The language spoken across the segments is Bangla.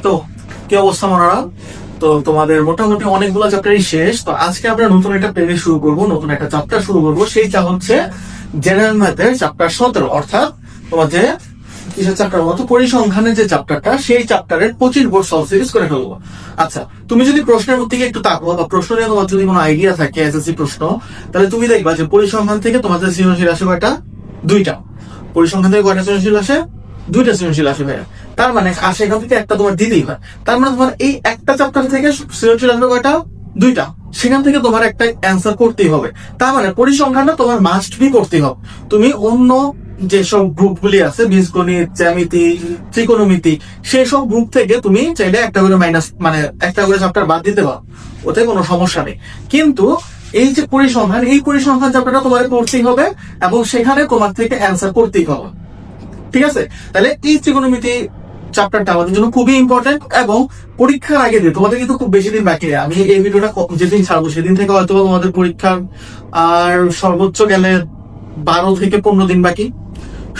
তো কি অবস্থা মনারা? তো তোমাদের মোটামুটি অনেকগুলো চ্যাপ্টারই শেষ। তো আজকে আমরা নতুন একটা পেজ শুরু করব, নতুন একটা চ্যাপ্টার শুরু করব। সেইটা হচ্ছে জেনারেল ম্যাথের চ্যাপ্টার 17, অর্থাৎ তোমাদের কিসের চ্যাপ্টার বলতো, পরিসংখ্যানের যে চ্যাপ্টারটা, সেই চ্যাপ্টারের 25 বোর্ড সলভ সিরিজ করে ফেলবো। আচ্ছা, তুমি যদি প্রশ্নের দিকে একটু তাকো বা প্রশ্ন নিয়ে তোমার যদি কোনো আইডিয়া থাকে এসএসসি প্রশ্ন, তাহলে তুমি দেখবা যে পরিসংখ্যান থেকে তোমাদের সৃজনশীল আসে কয়টা? দুইটা। পরিসংখ্যান থেকে কয়টা সৃজনশীল আসে? দুইটা সৃজনশীল আসে ভাইয়া। তার মানে আসে এখান থেকে একটা তোমার দিতেই হয়। তার মানে তোমার এই একটা চ্যাপ্টার থেকে সৃজনশীল আসবে কয়টা? দুইটা। সেখান থেকে তোমার একটা অ্যান্সার করতেই হবে। তার মানে পরিসংখ্যানটা তোমার মাস্ট বি করতেই হবে। তুমি অন্য যেসব গ্রুপগুলি আছে, বীজগণিত, জ্যামিতি, ত্রিকোণমিতি, সেই সব গ্রুপ থেকে তুমি চাইলে একটা করে মাইনাস মানে একটা করে চ্যাপ্টার বাদ দিতে পারো, ওতে কোনো সমস্যা নেই। কিন্তু এই যে পরিসংখ্যান, এই পরিসংখ্যান চ্যাপ্টারটা তোমার পড়তেই হবে এবং সেখানে তোমার থেকে অ্যান্সার করতেই হবে। ঠিক আছে? তাহলে এই ত্রিকোণমিতি চ্যাপ্টারটা আমাদের জন্য খুবই ইম্পর্টেন্ট এবং পরীক্ষার আগে দিয়ে তোমাদের কিন্তু খুব বেশি দিন বাকি নেই। আমি এই ভিডিওটা যেদিন ছাড়বো সেদিন থেকে হয়তো তোমাদের পরীক্ষার আর সর্বোচ্চ গেলে 12 থেকে 15 দিন বাকি,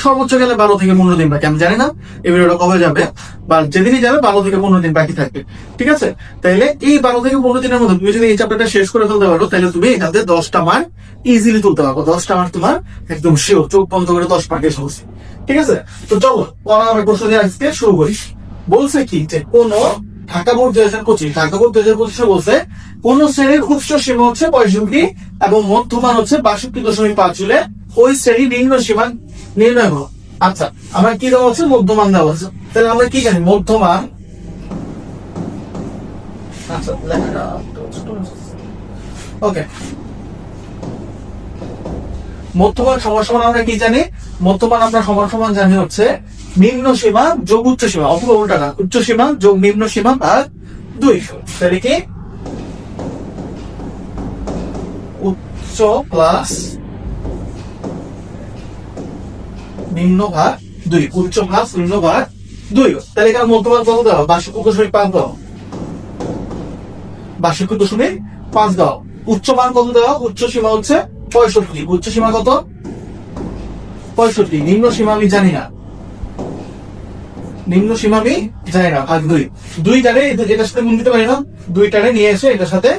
সর্বোচ্চ গেলে 12 থেকে 15 দিন বাকি। আমি জানি না এই ভিডিওটা কবে যাবে, বা যেদিনই যাবে 12 থেকে 15 দিন বাকি থাকবে। ঠিক আছে? তাইলে এই 12 থেকে 15 দিনের মধ্যে তুমি যদি এই চ্যাপ্টারটা শেষ করে ফেলতে পারো, তাহলে তুমি এখান থেকে 10টা মার্ক ইজিলি তুলতে পারবো। 10টা মার্ক তোমার একদম শিওর, চোখ বন্ধ করে 10 মার্কের সমস্যা। ঠিক আছে? তো চলো আমরা প্রশ্ন দিয়ে আজকে শুরু করি। বলছে কি যে কোন ঢাকা বোর্ড 2025, ঢাকা বোর্ড 2025 বলছে কোন শ্রেণীর উচ্চ সীমা হচ্ছে 65 এবং মধ্যমান হচ্ছে 62.5 হলে ওই শ্রেণী নিম্ন সীমা নির্ণয় করো। আচ্ছা, আমার কি দেওয়া হচ্ছে? মধ্যমান দেওয়া হচ্ছে। তাহলে আমরা কি জানি মধ্যমান? আচ্ছা, ওকে, মধ্যমান সমান সমান আমরা কি জানি? মধ্যমান আমরা সমান সমান জানি হচ্ছে নিম্ন সীমা যোগ উচ্চ সীমা, অথবা উল্টা না, উচ্চ সীমা যোগ নিম্ন সীমা ভাগ 2। তাহলে কি উচ্চ প্লাস নিম্ন ভাগ 2, উচ্চ প্লাস নিম্ন ভাগ 2। তাহলে এখানে মধ্যমান কত দাও? 62.5 দাও, 62.5 দাও। উচ্চ মান কত দাও? উচ্চ সীমা হচ্ছে 65। উচ্চ সীমা কত? 65। নিম্ন সীমা আমি জানি না, নিম্ন সীমা আমি জানি না, ভাগ 2। 2টারে এটার সাথে গুণ দিতে পারি না, 2টারে নিয়ে এসে এটার সাথে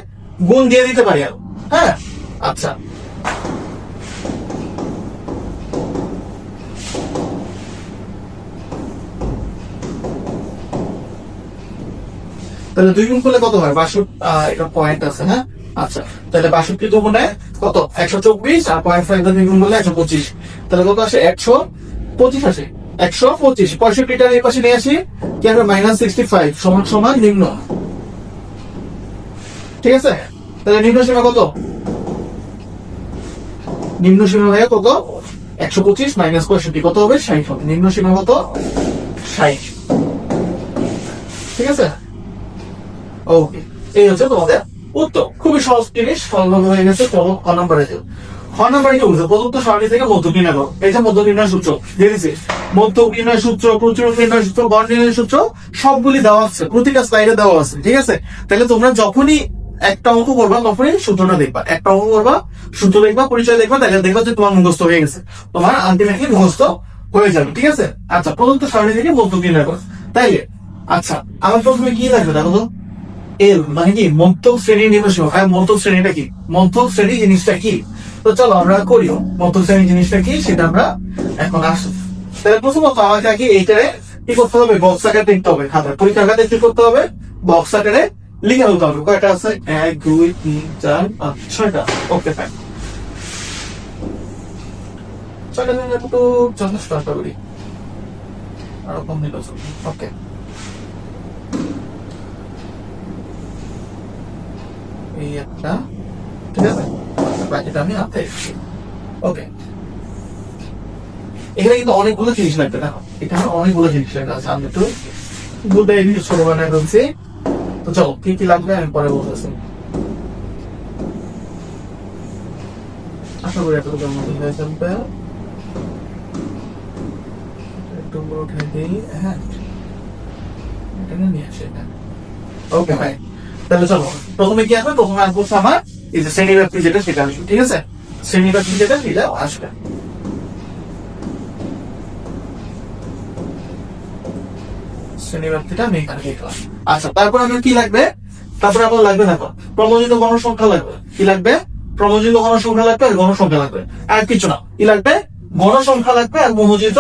গুণ দিয়ে দিতে পারি আর। হ্যাঁ, আচ্ছা, তাহলে 2 গুণ করলে কত হয়? 62, এটা পয়েন্ট আছে। হ্যাঁ, আচ্ছা, তাহলে 62 দুগুণে কত? 124, আর 0.5 দিয়ে গুণ করলে 125। তাহলে কত আসে? 125 আসে। 125, 65টার এই পাশে নিয়ে আসি, কি হবে? -65 সমান সমান নিম্ন। ঠিক আছে? তাহলে নিম্ন সীমা কত? নিম্ন সীমা ভাইয়া কত? 125 মাইনাস 65 কত হবে? 60 হবে। নিম্ন সীমা কত? 60। ঠিক আছে? ওকে, এই হচ্ছে তোমাদের উত্তর। খুবই সহজ জিনিস, সহজভাবে হয়ে গেছে। চলো খ নম্বরে যাও। খ নম্বরে কি বলছে? প্রদত্ত সারণী থেকে মধ্য নির্ণয় করো। এই যে মধ্য নির্ণয় সূত্র জেনেছি, মধ্য নির্ণয় সূত্র, প্রচুরক নির্ণয় সূত্র, গড় নির্ণয় সূত্র সবগুলি দেওয়া আছে, প্রতিটা স্লাইডে দেওয়া আছে। ঠিক আছে? তাহলে তোমরা যখনই একটা অঙ্ক করবা তখনই সূত্রটা দেখবা, একটা অঙ্ক করবা সূত্র দেখবা, পরিচয় দেখবা, তাহলে দেখবা যে তোমার মুখস্থ হয়ে গেছে, তোমার আলটিমেটলি মুখস্থ হয়ে যাবে। ঠিক আছে? আচ্ছা, প্রদত্ত সারণী থেকে মধ্য নির্ণয় করো। তাইলে আচ্ছা, আমার প্রথমে কি লাগবে দেখো তো? এল মানে কি? মধ্যক শ্রেণী নিম্ন সীমা। হ্যাঁ, মধ্যক শ্রেণীটা কি? মধ্যক শ্রেণী জিনিসটা কি? তো চলো আমরা করি মধ্যক শ্রেণী জিনিসটা কি সেটা আমরা এখন আসি। তাহলে প্রথমত আমাকে আগে এইটারে কি করতে হবে? বক্স আকারে লিখতে হবে। খাতায় পরীক্ষার খাতায় কি করতে হবে? বক্স আকারে লিখে ফেলতে হবে। কয়টা আছে? 1 2 3 4 5 6টা। ওকে, ফাইন। 6টা দিন একটু যথেষ্ট আশা করি, আরো কম দিল। ওকে, এই একটা। ঠিক আছে? বাকিটা আমি হাতে। ওকে, এখানে কিন্তু অনেকগুলো জিনিস লাগবে। দেখো এখানে অনেকগুলো জিনিস লাগবে। আচ্ছা, আমি একটু বলতে ছোট বানায় ফেলছি। তো চলো কি কি লাগবে আমি পরে বলতেছি। আশা করি এতটুকু মতো হয়ে যাবে। একটু উঠাই দিই। হ্যাঁ, এটা নিয়ে আসি। ওকে ভাই, তাহলে চলো প্রথমে কি আসবে? প্রথমে আসবো আমার এই যে শ্রেণী ব্যাপ্তি যেটা, সেটা আসবে। ঠিক আছে? শ্রেণী ব্যাপ্তি যেটা সেটা আসবে। শ্রেণী ব্যাপ্তিটা আমি এখানে লিখলাম। আচ্ছা, তারপর আমার কি লাগবে? তারপরে আমার লাগবে দেখো প্রমোজিত গণসংখ্যা লাগবে। কি লাগবে? প্রমোজিত গণসংখ্যা লাগবে আর গণসংখ্যা লাগবে, আর কিছু না। কি লাগবে? গণসংখ্যা লাগবে আর প্রমোজিত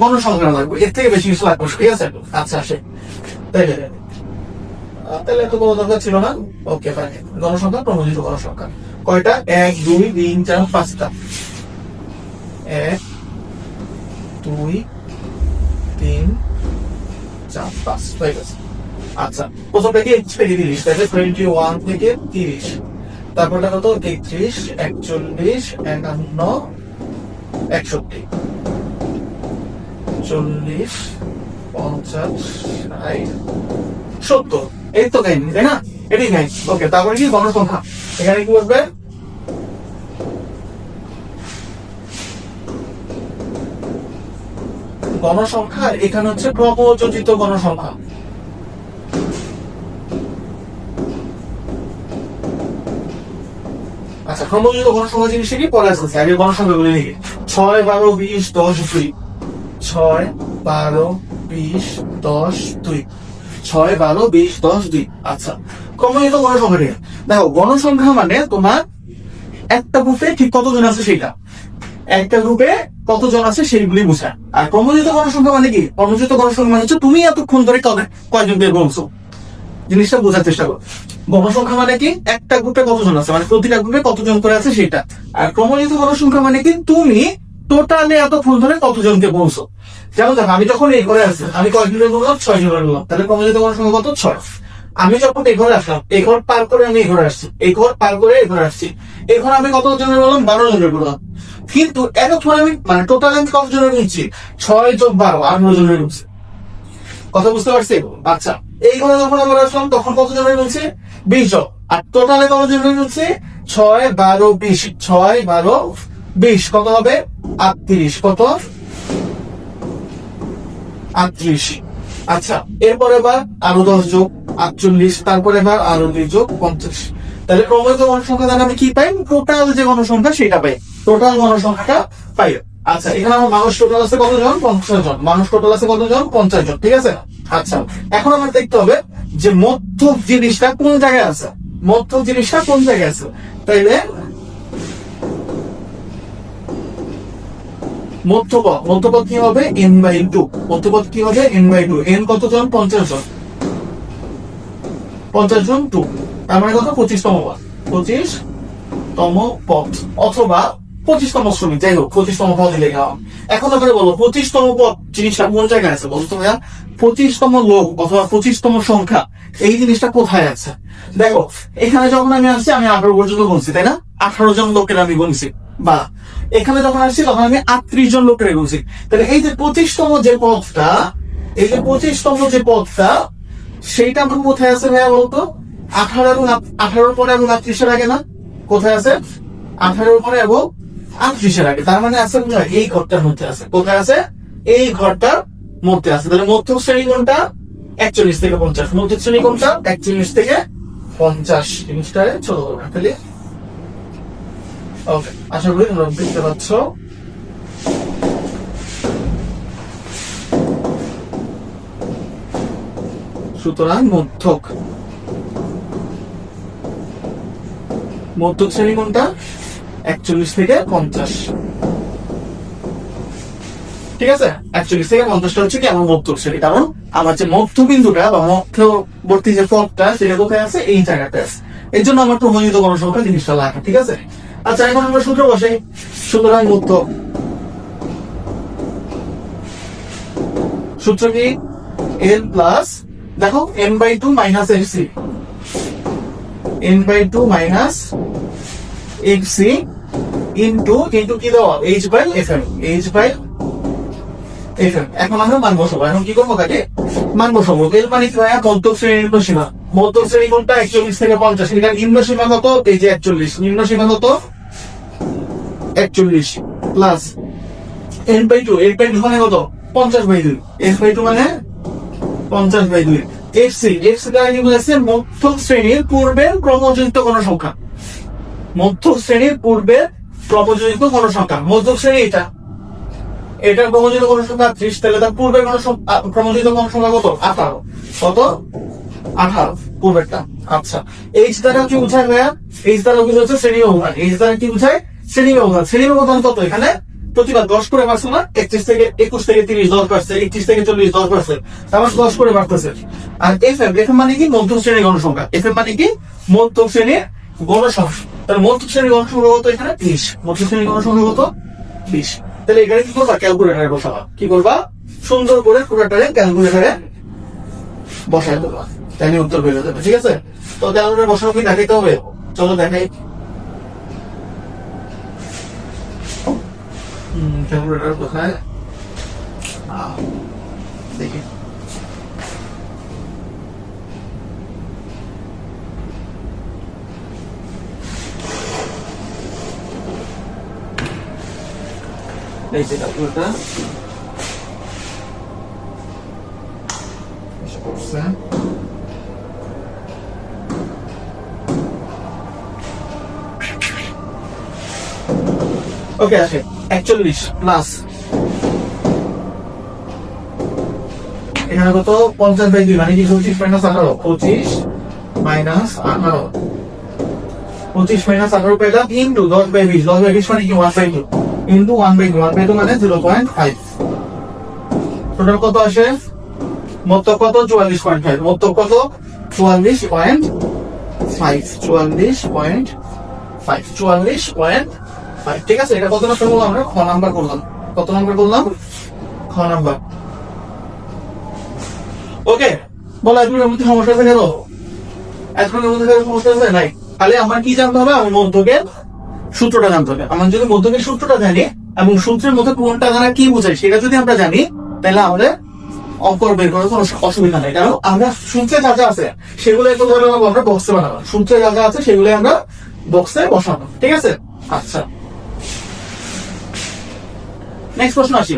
গণসংখ্যা লাগবে, এর থেকে বেশি কিছু লাগবে। ঠিক আছে? আচ্ছা আসে তাই তাহলে এত বড় দরকার ছিল না। Okay fine. গণসংখ্যা, প্রমোজিত গণসংখ্যা কয়টা? 1 2 3 4 5টা। 1 2 3 4 5 হয়ে গেছে। আচ্ছা, প্রথমটা কি 30, তাহলে 21 থেকে 30, তারপরটা কত? 33 41 51 61 40 50 60 70। এই তো কাহিনী, তাই না? এটাই কাহিনী। ওকে, তারপরে কি গণসংখ্যা? এখানে কি বলবে? গণসংখ্যা এখানে হচ্ছে ক্রমযোজিত গণসংখ্যা। আচ্ছা, ক্রমযোজিত গণসংখ্যা জিনিসটা কি পরে আসছে, আগে গণসংখ্যা গুলি লিখে 6 12 20 10 2। 6 12 20 10 2। 6 12 20 10 2। আচ্ছা, ক্রমযোজিত গণসংখ্যা ঠিক। দেখো, গণসংখ্যা মানে তোমার একটা গ্রুপে ঠিক কতজন আছে সেটা, একটা গ্রুপে কতজন আছে সেইগুলি বোঝায়। আর ক্রমযোজিত গণসংখ্যা মানে কি? ক্রমযোজিত গণসংখ্যা মানে হচ্ছে তুমি এতক্ষণ ধরে কয়জন বের করছো, জিনিসটা বোঝার চেষ্টা করো। গণসংখ্যা মানে কি? একটা গ্রুপে কতজন আছে, মানে প্রতিটা গ্রুপে কতজন করে আছে সেটা। আর ক্রমযোজিত গণসংখ্যা মানে কি? তুমি টোটালে এতক্ষণ ধরে কতজনকে বলছো। যেমন দেখো, আমি যখন এই ঘরে আসছি, আমি কয়জনের বললাম? 6 জনের বললাম। তাহলে ক্রমযোজিত গণসংখ্যা কত? 6। আমি যখন এই ঘরে আসলাম, এই ঘর পার করে আমি এই ঘরে আসছি, এই ঘর পার করে এই ঘরে আসছি, এই ঘরে আমি কত জনের বললাম? 12 জনের বললাম। কিন্তু এতক্ষণ আমি মানে টোটাল আমি কত জনের নিচ্ছি? 6 যোগ 12 18 জনের নিচ্ছি। কথা বুঝতে পারছি? আচ্ছা, এই ঘরে যখন আমরা আসলাম তখন কত জনের বলছে? 20 জন। আর টোটালে কত জনের বলছে? 6 12 20। 6 12 20 কত হবে? 38। কত? 38। আচ্ছা, এরপরে এবার আরো 10 যোগ 48, তারপরে এবার আরো 2 যোগ 50। তাহলে ক্রমযোজিত গণসংখ্যা দ্বারা আমি কি পাই? টোটাল যে গণসংখ্যা সেটা পাই, টোটাল গণসংখ্যাটা পাই। আচ্ছা, এখানে আমার মানুষ টোটাল আছে কতজন? 50 জন। মানুষ টোটাল আছে কতজন? 50 জন। ঠিক আছে? আচ্ছা, এখন আমার দেখতে হবে যে মধ্যক জিনিসটা কোন জায়গায় আছে, মধ্যক জিনিসটা কোন জায়গায় আছে। তাইলে মধ্যপদ, মধ্যপদ কি হবে? n/2। মধ্যপদ কি হবে? n/2। n কতজন? 50 জন। 50 জন 2, তার মানে কত? 25তম পদ। 25তম পদ অথবা 25তম শ্রেণী, যাই হোক 25তম পদে লেখা হবে। এখন আপনারা বলো 25তম পদ জিনিসটা কোন জায়গায় আছে? বলতো ভাইয়া, 25তম লোক অথবা 25তম সংখ্যা এই জিনিসটা কোথায় আছে? দেখো, এখানে যখন আমি আসছি আমি 18 পর্যন্ত গুনছি, তাই না? 18 জন লোকের আমি গুনছি। বা এখানে যখন আসছি তখন আমি 38 জন লোকের গুনছি। তাহলে এই যে 25তম যে পদটা, এই যে 25তম যে পদটা, সেইটা আমার কোথায় আছে ভাইয়া বলতো? 18 এবং 18 পরে এবং 38 আগে না? কোথায় আছে? 18 পরে এবং 38 আগে। তার মানে আছে কোথায়? এই ঘরটার মধ্যে আছে। কোথায় আছে? এই ঘরটার মধ্যে আছে। তাহলে মধ্যক শ্রেণী কোনটা? 41 থেকে 50। মধ্যক শ্রেণী কোনটা? 41 থেকে 50। জিনিসটা ছোট করবে তাহলে। ওকে, আশা করি তোমরা বুঝতে পারছ। সুতরাং মধ্যক শ্রেণী কোনটা? 41 থেকে 50। ঠিক আছে? 41 থেকে 50টা হচ্ছে কি আমার মধ্যক শ্রেণী, কারণ আমার যে মধ্যবিন্দুটা বা মধ্যবর্তী যে পদটা সেটা কোথায় আছে? এই জায়গাতে আছে। এই জন্য আমার প্রমাণিত গণসংখ্যা জিনিসটা লাগে। ঠিক আছে? আচ্ছা, এখন আমরা সূত্র বসাই। সুতরাং মধ্যক সূত্র কি? n প্লাস, দেখো n/2 minus xc, n/2 minus xc into কি দেওয়া? h/fm, h/fm। এখন আমরা মান বসাবো। এখন কি করবো? তাকে মান বসাবো। এর মানে কি? মধ্যক শ্রেণীর নিম্ন সীমা। মধ্যক শ্রেণী কোনটা? 41 থেকে 50। এখানে নিম্ন সীমা কত? এই যে 41। নিম্ন সীমা কত? 41 প্লাস n/2, n/2 মানে কত? 50/2। n/2 মানে 50/2। fc দ্বারা কি বোঝাচ্ছে? মধ্যক শ্রেণীর পূর্বের ক্রমযোজিত গণসংখ্যা। মধ্যক শ্রেণীর পূর্বের ক্রমযোজিত গণসংখ্যা। মধ্যক শ্রেণী এটা, এটার ক্রমজিত গণসংখ্যা 30, তাহলে তার পূর্বের ক্রমজিত গণসংখ্যা কত? 18। কত? 18 পূর্বেরটা। আচ্ছা, এইচ দ্বারা কি বোঝায় ভাইয়া? এইচ দ্বারা হচ্ছে শ্রেণী ব্যবধান। এইচ দ্বারা কি বোঝায়? শ্রেণী ব্যবধান। শ্রেণী ব্যবধান কত এখানে? প্রতিবার 10 করে বাড়ছে না? 31 থেকে 21 থেকে 30 10 বাড়ছে, 31 থেকে 40 10 বাড়ছে, তারপর 10 করে বাড়তেছে। আর এফএম, এফএম মানে কি? মধ্যম শ্রেণীর গণসংখ্যা। এফএম মানে কি? মধ্যম শ্রেণীর গণসংখ্যা। তাহলে মধ্যম শ্রেণীর গণসংখ্যা কত এখানে? 20। মধ্যম শ্রেণীর গণসংখ্যা কত? 20। তাহলে এখানে কি করবা? ক্যালকুলেটারে বসাবা। কি করবা? সুন্দর করে পুরোটারে ক্যালকুলেটারে বসাই দেবা, তাহলে উত্তর বের হয়ে যাবে। ঠিক আছে, তো ক্যালকুলেটারে বসানো কি দেখাইতে হবে? চলো দেখাই। ক্যালকুলেটার কোথায়? দেখি। এই যে ক্যালকুলেটার এসে পড়ছে। ওকে, আসে 41 প্লাস এখানে কত? 50/2, মানে কি 25 মাইনাস 18। 25 মাইনাস 18, 25 মাইনাস 18 পেলাম ইন্টু 10/20। 10/20 মানে কি? 1/2 ইন্টু 1/2। 1/2 মানে 0.5। টোটাল কত আসে? মোট কত? 44.5। মোট কত? 44.5। 44.5। 44.5। ঠিক আছে, এটা কত নাম্বার করলাম আমরা? খ নাম্বার করলাম। কত নাম্বার করলাম? খ নাম্বার। ওকে, বলো এতগুলোর মধ্যে সমস্যা আছে কেন? এতগুলোর মধ্যে সমস্যা আছে নাই? তাহলে আমার কি জানতে হবে? আমার মধ্যকের সূত্রটা জানতে হবে। আমার যদি মধ্যকের সূত্রটা জানি এবং সূত্রের মধ্যে কোনটা দ্বারা কি বোঝায় সেটা যদি আমরা জানি, তাহলে আমাদের অঙ্ক বের করার কোনো অসুবিধা নেই। কারণ আমরা সূত্রে যা যা আছে সেগুলো একটু ধরে নেবো, আমরা বক্সে বানাবো। সূত্রে যা যা আছে সেগুলো আমরা বক্সে বসাবো। ঠিক আছে, আচ্ছা নেক্সট প্রশ্ন আসি।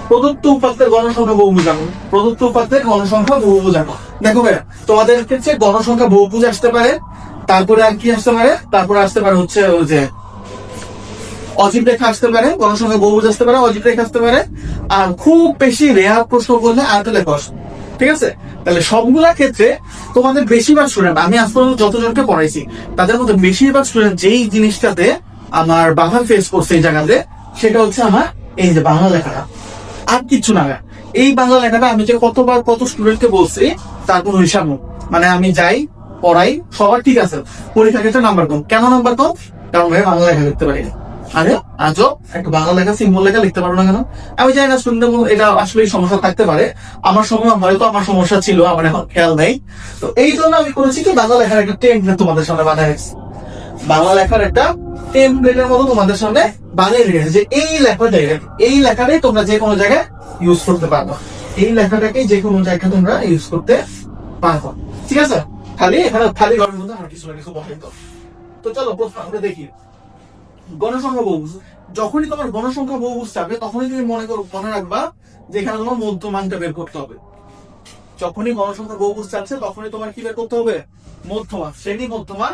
প্রদত্ত উপাত্তের গণসংখ্যা বহুভুজ আঁকো। প্রদত্ত উপাত্তের গণসংখ্যা বহুভুজ আঁকো। দেখো ভাইয়া, তোমাদের ক্ষেত্রে গণসংখ্যা বহুভুজ আসতে পারে, তারপরে আর কি আসতে পারে? তারপরে আসতে পারে হচ্ছে ওই যে অজীব রেখা আসতে পারে, গণসংখ্যা বহুভুজ আসতে পারে, অজীব রেখা আসতে পারে। আর খুব বেশি রেয়ার প্রশ্ন করলে আয়তলে কষ। ঠিক আছে, তাহলে সবগুলা ক্ষেত্রে তোমাদের বেশিরভাগ স্টুডেন্ট, আমি আজ পর্যন্ত যতজনকে পড়াইছি তাদের মধ্যে বেশিরভাগ স্টুডেন্ট যেই জিনিসটাতে আমার বাধা ফেস করছে এই জায়গাতে, সেটা হচ্ছে আমার এই যে বাংলা লেখাটা। আর কিচ্ছু না। এই বাংলা লেখাটা আমি যে কতবার কত স্টুডেন্টকে বলছি তার কোনো হিসাব নেই। মানে আমি যাই পড়াই সবার ঠিক আছে, পরীক্ষা ক্ষেত্রে নাম্বার কম। কেন নাম্বার কম? কারণ ভাই বাংলা লেখা লিখতে পারি না। আরে আজও একটা বাংলা লেখা, সিম্বল লেখা লিখতে পারবো না কেন? আমি জানি না স্টুডেন্ট, এটা আসলে সমস্যা থাকতে পারে। আমার সময় হয়তো আমার সমস্যা ছিল, আমার এখন খেয়াল নেই। তো এই জন্য আমি করেছি কি, বাংলা লেখার একটা টেমপ্লেট তোমাদের সামনে বানায় রেখেছি। বাংলা লেখার একটা টেমপ্লেটের মতো তোমাদের সামনে বানিয়ে রেখেছে, যে এই লেখাটাই তোমরা যে কোনো জায়গায় ইউজ করতে পারবো। এই লেখাটাকে যে কোনো জায়গায় তোমরা ইউজ করতে পারবো। ঠিক আছে, খালি এখানে খালি ঘরের মধ্যে আর কিছু না কিছু বসাই দাও। তো চলো প্রশ্ন আমরা দেখি। গণসংখ্যা বহুভুজ, যখনই তোমার গণসংখ্যা বহুভুজ থাকবে তখনই তুমি মনে রাখবা যে এখানে তোমার মধ্যমানটা বের করতে হবে। যখনই গণসংখ্যা বহুভুজ চাচ্ছে তখনই তোমার কি বের করতে হবে? মধ্যমান, শ্রেণী মধ্যমান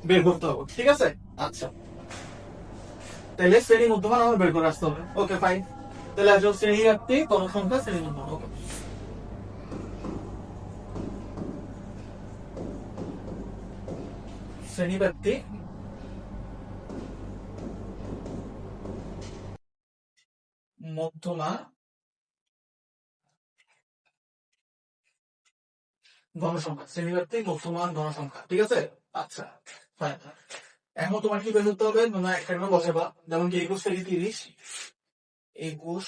বের করতে হবে। ঠিক আছে, আচ্ছা তাহলে শ্রেণী মধ্যমান আমার বের করে আসতে হবে। ওকে ফাইন, তাহলে আসলে শ্রেণী ব্যাপ্তি গণসংখ্যা শ্রেণী মধ্যমান। ওকে, শ্রেণী ব্যাপ্তি মধ্যমা গণসংখ্যা, শ্রেণী ব্যাপ্তি মধ্যমান গণসংখ্যা। ঠিক আছে, আচ্ছা ফাইন। এখন তোমার কি বের করতে হবে? মানে একটা বসাবা, যেমন কি 21 থেকে 30, 21,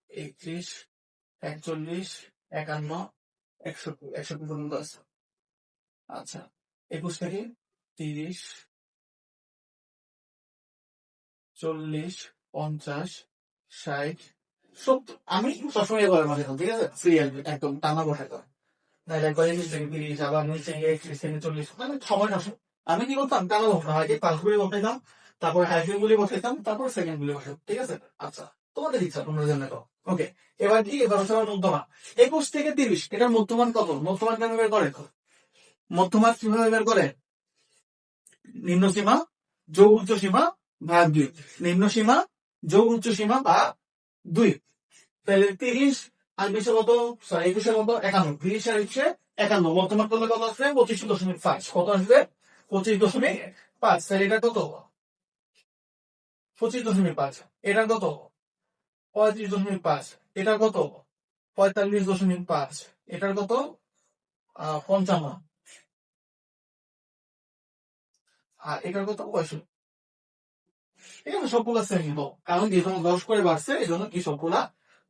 31, 41, 51, 61, 61 পর্যন্ত আছে। আচ্ছা 21 থেকে 30, 40, 50, 60, 70। আমি সবসময় এবার বসে, ঠিক আছে, সিরিয়াল একদম টানা বসে তো। নাহলে একবার 21 থেকে 30, আবার নিচে 31 থেকে 40, মানে সময় নষ্ট। আমি কি করতাম? টানা বসাতাম, আগে পাঁচগুলি বসাইতাম, তারপর হাইফেন গুলি বসাইতাম, তারপর সেকেন্ড গুলি বসাইতাম। ঠিক আছে, আচ্ছা তোমাদের ইচ্ছা, তোমরা জেনে নাও। ওকে, এবার কি? এবার হচ্ছে আমার মধ্যমান 21 থেকে 30, এটার মধ্যমান কত? মধ্যমান কেন বের করে? মধ্যমান কিভাবে বের করে? নিম্ন সীমা যোগ উচ্চ সীমা ভাগ 2, নিম্ন সীমা যোগ উচ্চ সীমা ভাগ 2। তাহলে 30 আর 20 কত, সরি 21 কত 51, 30 আর 21 51, বর্তমান করলে কত আসবে 25.5, কত আসবে 25.5। তাহলে এটা কত 25.5, এটা কত 35.5, এটা কত 45.5, এটার কত 55, আর এটার কত 65। ঠিক আছে, সবগুলা সেম নিব, কারণ যেহেতু 10 করে বাড়ছে এই জন্য কি সবগুলা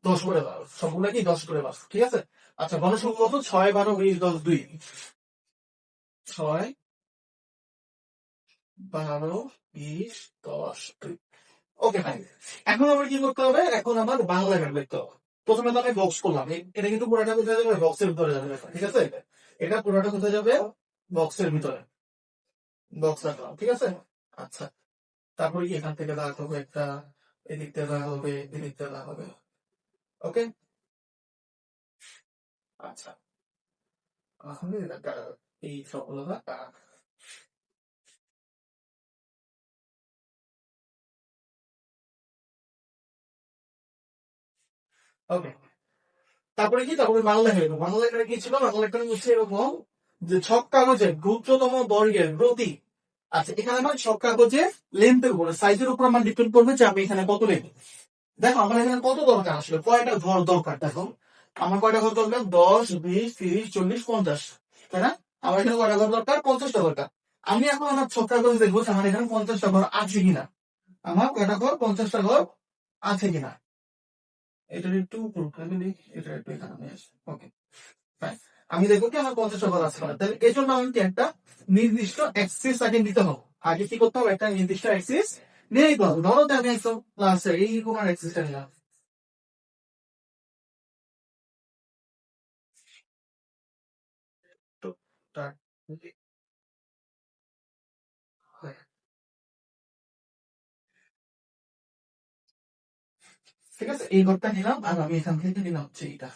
10 করে বাড়ছে, সবগুলা কি 10 করে বাড়ছে। ঠিক আছে, আচ্ছা গণসংখ্যা কত 6 12 20 10 2, 6 12 20 10 2। ওকে ভাই, এখন আমার কি করতে হবে, এখন আমার বাংলা গান লিখতে হবে। প্রথমে তো আমি বক্স করলাম, এটা কিন্তু পুরোটা কোথায় যাবে, বক্সের ভিতরে যাবে। ঠিক আছে, এটা পুরোটা কোথায় যাবে, বক্সের ভিতরে, বক্স রাখলাম। ঠিক আছে, আচ্ছা তারপরে কি এখান থেকে দাঁড়াতে হবে একটা, এদিক থেকে দাঁড়া হবে, এদিক থেকে দাঁড়া হবে। ওকে, আচ্ছা তাহলে এই সফলতা, ওকে তারপরে কি, তারপরে বাংলা লেখা লিখবো। বাংলা লেখাটা কি ছিল, বাংলা লেখাটা হচ্ছে এরকম যে ছক কাগজের ক্ষুদ্রতম বর্গের প্রতি, আচ্ছা এখানে আমার ছক কাগজের লেন্থের উপরে, সাইজের উপর আমার ডিপেন্ড করবে যে আমি এখানে কত লিখবো। দেখো আমার এখানে কত দরকার, আসলে কয়টা ঘর দরকার। দেখো আমার কয়টা ঘর দরকার, 10 20 30 40 50, তাই না? আমার এখানে কয়টা ঘর দরকার, 50টা দরকার। আমি এখন আমার ছক কাগজ দেখবো যে আমার এখানে 50টা ঘর আছে কিনা, আমার কয়টা ঘর 50টা ঘর আছে কিনা। এটার একটু প্রবলেম, এটা একটু এখানে নিয়ে আসে। ওকে ফাইন, আমি দেখবো কি আমার 50টা ঘর আছে কিনা। তাহলে এই জন্য আমাকে একটা নির্দিষ্ট অ্যাক্সিস আগে দিতে হবে। আগে কি করতে হবে, একটা নির্দিষ্ট অ্যাক্সিস নিয়ে নিতে হবে। ধরো যে আমি একদম ক্লাসের এই কোন অ্যাক্সিসটা নিলাম, তো তার ঠিক আছে, এই ঘরটা নিলাম, আর আমি এখান থেকে নিলাম হচ্ছে এইটা।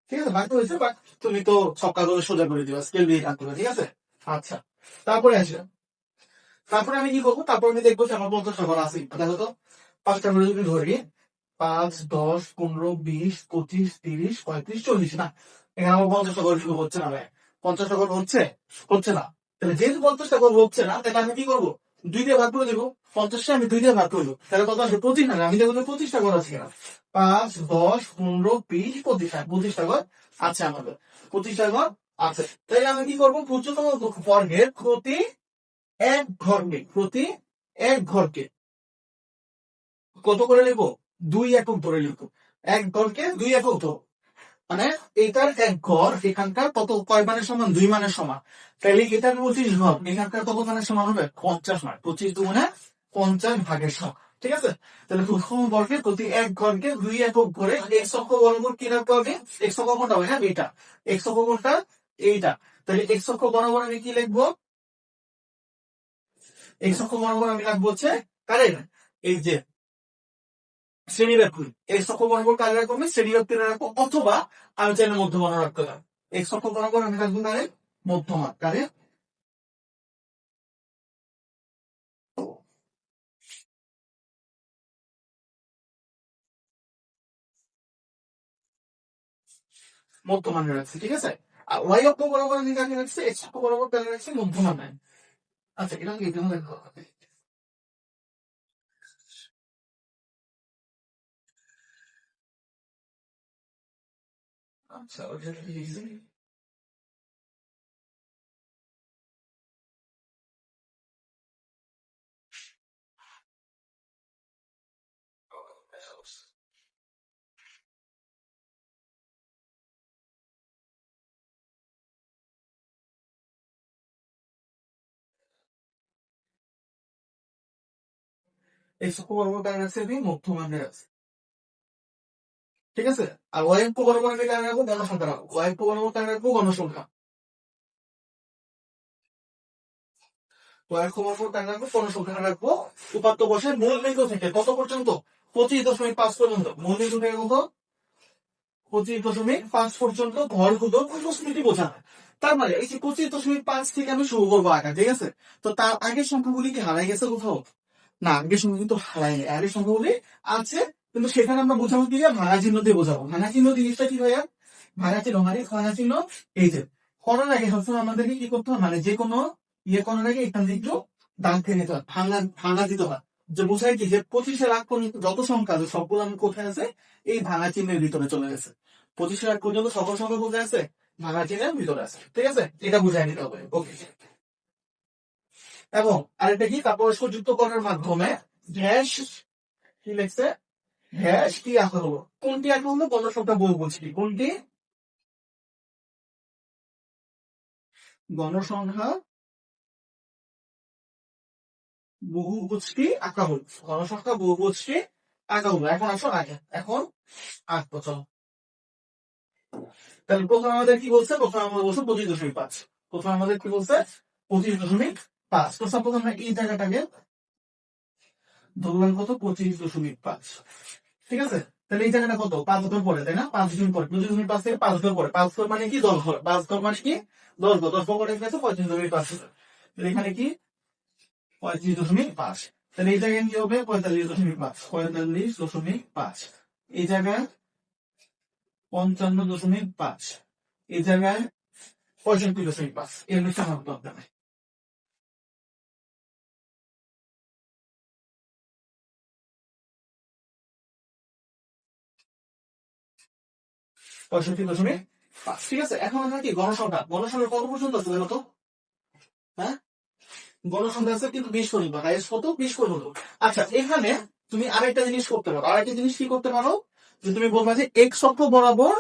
ঠিক আছে, বাকি হয়েছে, বাট তুমি তো ছক্কা করে সোজা করে দিবা, স্কেল দিয়ে কাজ করবে। ঠিক আছে, আচ্ছা তারপরে আসবে, তারপরে আমি কি করবো, তারপরে আমি দেখবো যে আমার 50টা ঘর আছে। দেখো তো 5টা করে যদি ধরি, 5 10 15 20 25 30 35 40, না এখানে আমার 50টা ঘর শুরু হচ্ছে না ভাই, 50টা ঘর হচ্ছে, হচ্ছে না। তাহলে যেহেতু 50টা ঘর হচ্ছে না, তাহলে আমি কি করবো, 2 দিয়ে ভাগ করে দেবো। 50টা আমি 2 দিয়ে ভাগ করবো, তাহলে কত আসবে 25 না, আমি দেখবো যে 25টা ঘর আছে কিনা। 5 10 15 20 25, 25টা ঘর আছে আমাদের, 25টা ঘর আছে। তাহলে আমি কি করবো, উচ্চতম বর্গের প্রতি এক ঘরকে, প্রতি এক ঘরকে কত করে লিখবো, 2 একক ধরে লিখবো। এক ঘরকে 2 একক ধরো, মানে এটার এক ঘর এখানকার কত, কয় মানের সমান, 2 মানের সমান। তাহলে এটার 25 ঘর এখানকার কত মানের সমান হবে, 50 মান। 25 দুগুণে 50 ভাগের সমান। ঠিক আছে, তাহলে প্রথম বর্গের প্রতি এক ঘরকে 2 একক করে এক্স অক্ষ বরাবর কি রাখতে হবে, এক্স অক্ষ কোনটা হবে, হ্যাঁ এটা এক্স অক্ষ কোনটা, এইটা। তাহলে এক্স অক্ষ বরাবর আমি কি লিখবো, এক্স অক্ষ বরাবর আমি রাখবো হচ্ছে কারেন্ট, এই যে শ্রেণী ব্যাপ্তি। এক্স অক্ষ বরাবর কারে রাখবো, আমি শ্রেণী ব্যাপ্তি রাখবো, অথবা আমি চাইলে মধ্যমান রাখতে পারি। এক্স অক্ষ বরাবর আমি রাখবো কারে, মধ্যমান, কারে মধ্যমানে রাখছি। ঠিক আছে, আর ওয়াই অক্ষ বরাবর আমি কাকে রাখছি, এক্স অক্ষ বরাবর কারে রাখছি, মধ্যমান। আচ্ছা এটা কি এখানে লেখা হবে, আচ্ছা ওইটা কি লিখছি? এক্স অক্ষ বরাবর কারে রাখছি, আমি মধ্যমানে রাখছি। ঠিক আছে, আর ওয়াই অক্ষ বরাবর আমি কারে রাখবো, গণসংখ্যা রাখবো। ওয়াই অক্ষ বরাবর কারে রাখবো, গণসংখ্যা। ওয়াই অক্ষ বরাবর কারে রাখবো, গণসংখ্যা রাখবো। উপাত্ত বসে মূল বিন্দু থেকে কত পর্যন্ত, 25.5 পর্যন্ত। মূল বিন্দু থেকে কত, 25.5 পর্যন্ত ঘরগুলো উপস্থিতি বোঝায়। তার মানে এই যে 25.5 থেকে আমি শুরু করবো আঁকা। ঠিক আছে, তো তার আগের সংখ্যাগুলি কি হারাই গেছে কোথাও, না আগের সংখ্যা কিন্তু হারায়নি, আগের সংখ্যাগুলি আছে, কিন্তু সেখানে আমরা বোঝাবো কি যে ভাঙা চিহ্ন দিয়ে বোঝাবো। ভাঙা চিহ্ন জিনিসটা কি ভাইয়া? ভাঙা চিহ্ন মানে ভাঙা চিহ্ন এই যে করার আগে সবসময় আমাদেরকে কি করতে হয়, মানে যে কোনো ইয়ে করার আগে এখান থেকে একটু দাগ খেয়ে নিতে হয়, ভাঙা ভাঙা দিতে হয়। যে বোঝায় কি যে 25-এর আগ পর্যন্ত যত সংখ্যা আছে সবগুলো আমি কোথায় আছে, এই ভাঙা চিহ্নের ভিতরে চলে গেছে। 25-এর আগ পর্যন্ত সকল সংখ্যা কোথায় আছে, ভাঙা চিহ্নের ভিতরে আছে। ঠিক আছে, এটা বুঝাই নিতে হবে। ওকে। এবং আরেকটা কি, কাপড় যুক্ত করার মাধ্যমে ড্যাশ কি লিখছে, ড্যাশ কি আঁকা হলো, কোনটি আঁকা হলো, গণসংখ্যা বহুবচনী, কোনটি গণসংখ্যা বহুবচনী আঁকা হলো, গণসংখ্যা বহুবচনী আঁকা হলো। এখন আসো আগে, এখন আঁকবো চলো। তাহলে প্রথমে আমাদের কি বলছে, প্রথমে আমরা বলছো 25.5, প্রথমে আমাদের কি বলছে 25.5। তো সাপোজ আমরা এই জায়গাটাকে ধরলাম কত, 25.5। ঠিক আছে, তাহলে এই জায়গাটা কত, 5 ঘর পরে, তাই না? 5 দিন পরে 25.5 থেকে 5 ঘর পরে, 5 ঘর মানে কি 10 ঘর, 5 ঘর মানে কি 10 ঘর, 10 ঘর করে গেছে 35.5। তাহলে এখানে কি 35.5। তাহলে এই জায়গায় কি হবে 45.5, 45.5। এই জায়গায় 55.5, এই জায়গায় 65.5। এর বেশি আমার দরকার নেই। (65.5). ঠিক আছে, এখন আমরা কি গণসংখ্যা, গণসংখ্যা কত পর্যন্ত আছে বলো তো? হ্যাঁ, গণসংখ্যা আছে কিন্তু 20 পর্যন্ত, হাইয়েস্ট কত, 20 পর্যন্ত। আচ্ছা, এখানে তুমি আরেকটা জিনিস করতে পারো, আরেকটা জিনিস কি করতে পারো, যে তুমি বলবা যে এক্স অক্ষ বরাবর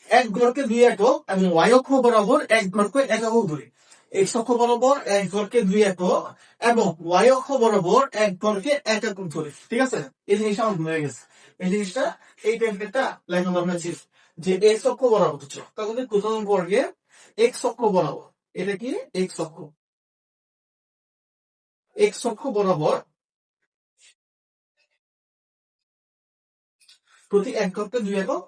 এক ঘরকে 2 একক এবং ওয়াই অক্ষ বরাবর এক ঘরকে 1 একক ধরি। এক্স অক্ষ বরাবর এক ঘরকে 2 একক এবং ওয়াই অক্ষ বরাবর এক ঘরকে 1 একক ধরি। ঠিক আছে, এই জিনিসটা আমার ভুলে গেছে, এই জিনিসটা এই টেমপ্লেটটা লেখা দরকার ছিল, যে এক্স অক্ষ বরাবর হচ্ছে, তাহলে প্রথম বর্গে এক্স অক্ষ বরাবর, এটা কি এক্স অক্ষ, এক্স অক্ষ বরাবর প্রতি এক ঘরকে 2 একক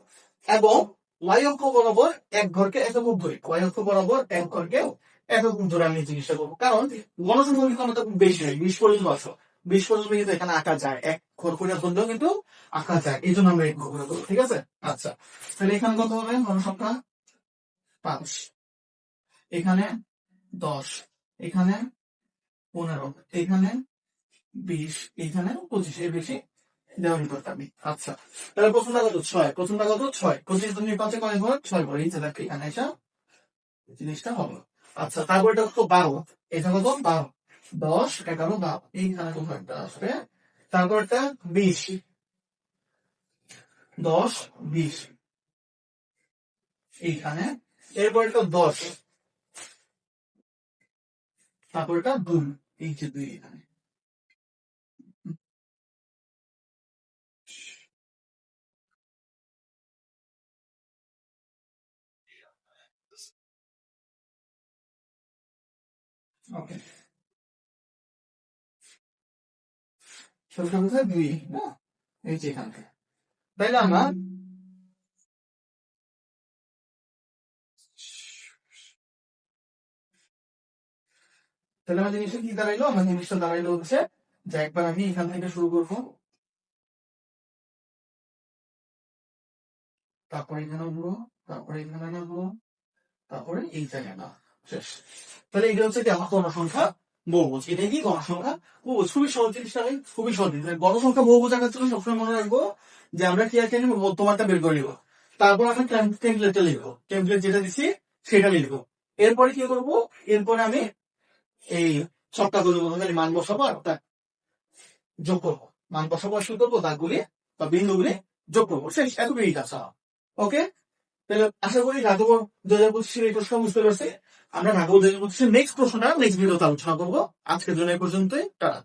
এবং ওয়াই অক্ষ বরাবর এক ঘরকে 1 একক ধরি, ওয়াই অক্ষ বরাবর এক ঘরকে 1 একক ধরে আমি জিনিসটা করবো। কারণ গণসংখ্যা কিন্তু আমাদের খুব বেশি নয়, 20 পর্যন্ত আছে, 20 পর্যন্ত কিন্তু এখানে আঁকা যায়, এক ঘর করে ধরলেও কিন্তু আঁকা যায়, এই জন্য আমরা এক ঘর করে করবো। ঠিক আছে, আচ্ছা তাহলে এখানে কত হবে, গণসংখ্যা 5, এখানে 10, এখানে 15, এখানে 20, এখানে 25, এর বেশি দেওয়ানি করতে আমি। আচ্ছা, তাহলে প্রথমটা কত 6, প্রথমটা কত 6, 25.5 কয় ঘর, 6 ঘর, এই যে দেখো এখানে এসে জিনিসটা হবে। আচ্ছা, তারপর এটা কত 12, এটা কত 12, 10, 11, 12, এইখানে কোথাও একটা আসবে। তারপরটা 20, 10, 20 এইখানে, এরপর এটা 10, তারপর এটা 2, এই যে 2 এখানে। ওকে, সবটা কোথায় 2 না, এই যে এখানে। তাইলে আমরা তাহলে আমার জিনিসটা কি দাঁড়াইলো, আমার জিনিসটা দাঁড়াইলো হচ্ছে যে একবার আমি এখান থেকে শুরু করবো, তারপরে এখানে উঠবো, তারপরে এখানে নামবো, তারপরে এই জায়গায় না, শেষ। তাহলে এটা হচ্ছে কি আমার গণসংখ্যা বহুভুজ, এটা কি গণসংখ্যা বহুভুজ, খুবই সহজ জিনিসটা ভাই, খুবই সহজ জিনিস। গণসংখ্যা বহুভুজ আঁকার জন্য সবসময় মনে রাখবো যে আমরা কি আঁকে নিবো, মধ্যমানটা বের করে নিবো, তারপর আমরা টেমপ্লেটটা লিখবো, টেমপ্লেট যেটা দিচ্ছি সেটা লিখবো। এরপরে কি করবো, এরপরে আমি এই ছকটা করবো, মান বসাবো আর তা যোগ করবো, মান বসাবো শুরু করবো, দাগগুলি বা বিন্দুগুলি যোগ করবো, শেষ, এতটুকুই কাজ। ওকে, তাহলে আশা করি রাঘব 2025 এই প্রশ্ন বুঝতে পারছি। আমরা রাঘব 2025 নেক্সট প্রশ্নটা নেক্সট ভিডিওতে আলোচনা করবো। আজকের জন্য এই পর্যন্তই, টাটা।